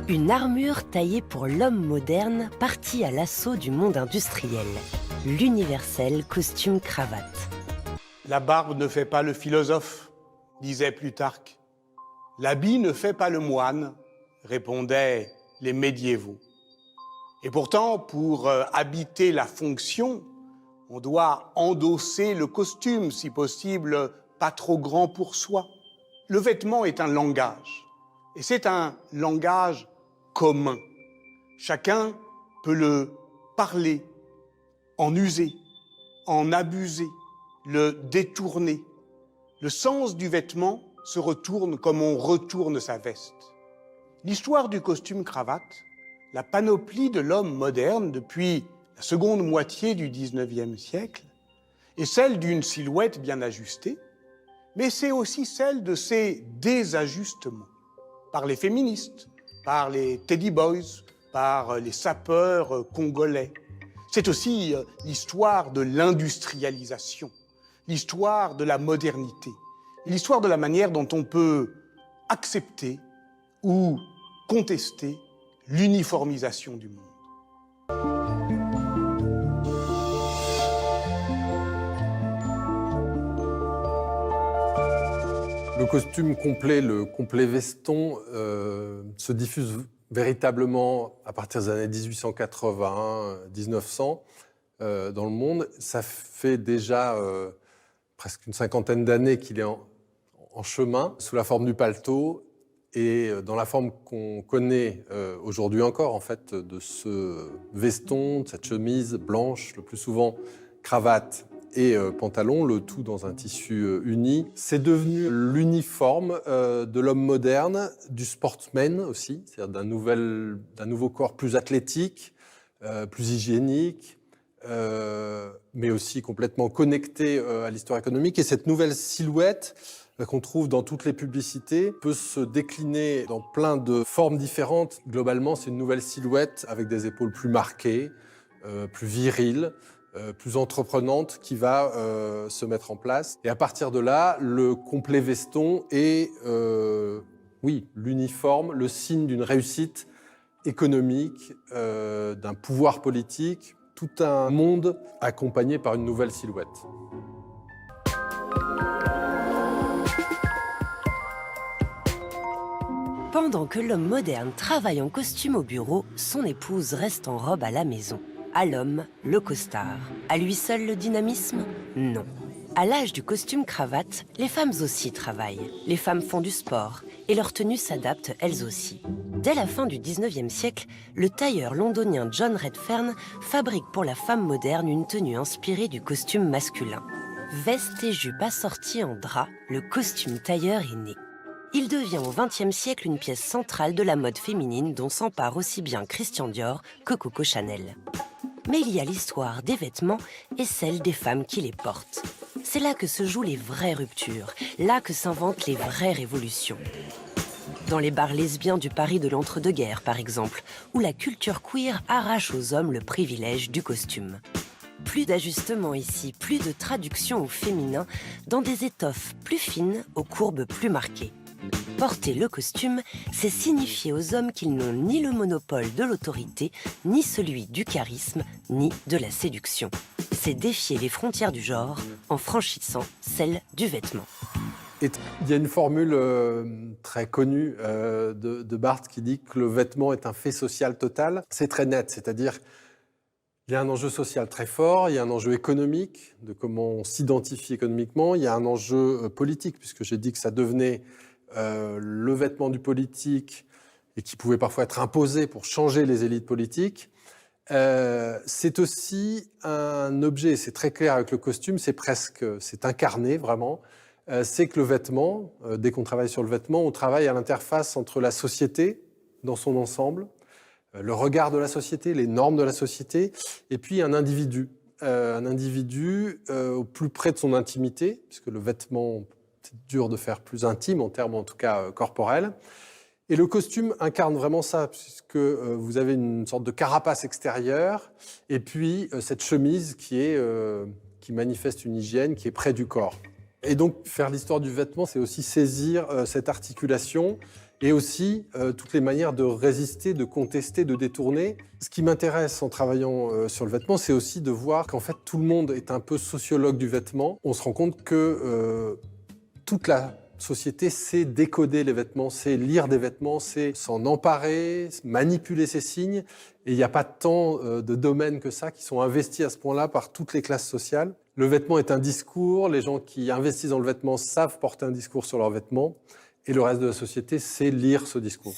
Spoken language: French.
Une armure taillée pour l'homme moderne parti à l'assaut du monde industriel. L'universel costume cravate. La barbe ne fait pas le philosophe, disait Plutarque. L'habit ne fait pas le moine, répondaient les médiévaux. Et pourtant, pour habiter la fonction, on doit endosser le costume, si possible, pas trop grand pour soi. Le vêtement est un langage, et c'est un langage commun. Chacun peut le parler, en user, en abuser, le détourner. Le sens du vêtement se retourne comme on retourne sa veste. L'histoire du costume-cravate, la panoplie de l'homme moderne depuis la seconde moitié du XIXe siècle, est celle d'une silhouette bien ajustée, mais c'est aussi celle de ses désajustements, par les féministes, par les teddy boys, par les sapeurs congolais. C'est aussi l'histoire de l'industrialisation, l'histoire de la modernité, l'histoire de la manière dont on peut accepter ou contester l'uniformisation du monde. Le costume complet, le complet veston, se diffuse véritablement à partir des années 1880-1900 dans le monde. Ça fait déjà presque une cinquantaine d'années qu'il est en chemin, sous la forme du paletot et dans la forme qu'on connaît aujourd'hui encore, en fait, de ce veston, de cette chemise blanche, le plus souvent cravate et pantalon, le tout dans un tissu uni. C'est devenu l'uniforme de l'homme moderne, du sportsman aussi, c'est-à-dire d'un nouveau corps plus athlétique, plus hygiénique, mais aussi complètement connecté à l'histoire économique. Et cette nouvelle silhouette qu'on trouve dans toutes les publicités peut se décliner dans plein de formes différentes. Globalement, c'est une nouvelle silhouette avec des épaules plus marquées, plus viriles, plus entreprenante qui va se mettre en place. Et à partir de là, le complet veston est, oui, l'uniforme, le signe d'une réussite économique, d'un pouvoir politique, tout un monde accompagné par une nouvelle silhouette. Pendant que l'homme moderne travaille en costume au bureau, son épouse reste en robe à la maison. À l'homme, le costard. À lui seul le dynamisme? Non. À l'âge du costume-cravate, les femmes aussi travaillent. Les femmes font du sport et leurs tenues s'adaptent elles aussi. Dès la fin du 19e siècle, le tailleur londonien John Redfern fabrique pour la femme moderne une tenue inspirée du costume masculin. Veste et jupe assorties en drap, le costume tailleur est né. Il devient au XXe siècle une pièce centrale de la mode féminine dont s'empare aussi bien Christian Dior que Coco Chanel. Mais il y a l'histoire des vêtements et celle des femmes qui les portent. C'est là que se jouent les vraies ruptures, là que s'inventent les vraies révolutions. Dans les bars lesbiens du Paris de l'entre-deux-guerres, par exemple, où la culture queer arrache aux hommes le privilège du costume. Plus d'ajustements ici, plus de traduction au féminin, dans des étoffes plus fines, aux courbes plus marquées. Porter le costume, c'est signifier aux hommes qu'ils n'ont ni le monopole de l'autorité, ni celui du charisme, ni de la séduction. C'est défier les frontières du genre en franchissant celles du vêtement. Et il y a une formule très connue de Barthes qui dit que le vêtement est un fait social total. C'est très net, c'est-à-dire il y a un enjeu social très fort, il y a un enjeu économique, de comment on s'identifie économiquement, il y a un enjeu politique, puisque j'ai dit que ça devenait le vêtement du politique et qui pouvait parfois être imposé pour changer les élites politiques. C'est aussi un objet, c'est très clair avec le costume, c'est incarné vraiment. C'est que le vêtement, dès qu'on travaille sur le vêtement, on travaille à l'interface entre la société dans son ensemble, le regard de la société, les normes de la société, et puis un individu au plus près de son intimité, puisque le vêtement, c'est dur de faire plus intime, en termes en tout cas corporels. Et le costume incarne vraiment ça, puisque vous avez une sorte de carapace extérieure, et puis cette chemise qui manifeste une hygiène qui est près du corps. Et donc, faire l'histoire du vêtement, c'est aussi saisir cette articulation et aussi toutes les manières de résister, de contester, de détourner. Ce qui m'intéresse en travaillant sur le vêtement, c'est aussi de voir qu'en fait, tout le monde est un peu sociologue du vêtement. On se rend compte que toute la société sait décoder les vêtements, sait lire des vêtements, sait s'en emparer, manipuler ces signes. Et il n'y a pas tant de domaines que ça qui sont investis à ce point-là par toutes les classes sociales. Le vêtement est un discours, les gens qui investissent dans le vêtement savent porter un discours sur leur vêtement, et le reste de la société sait lire ce discours.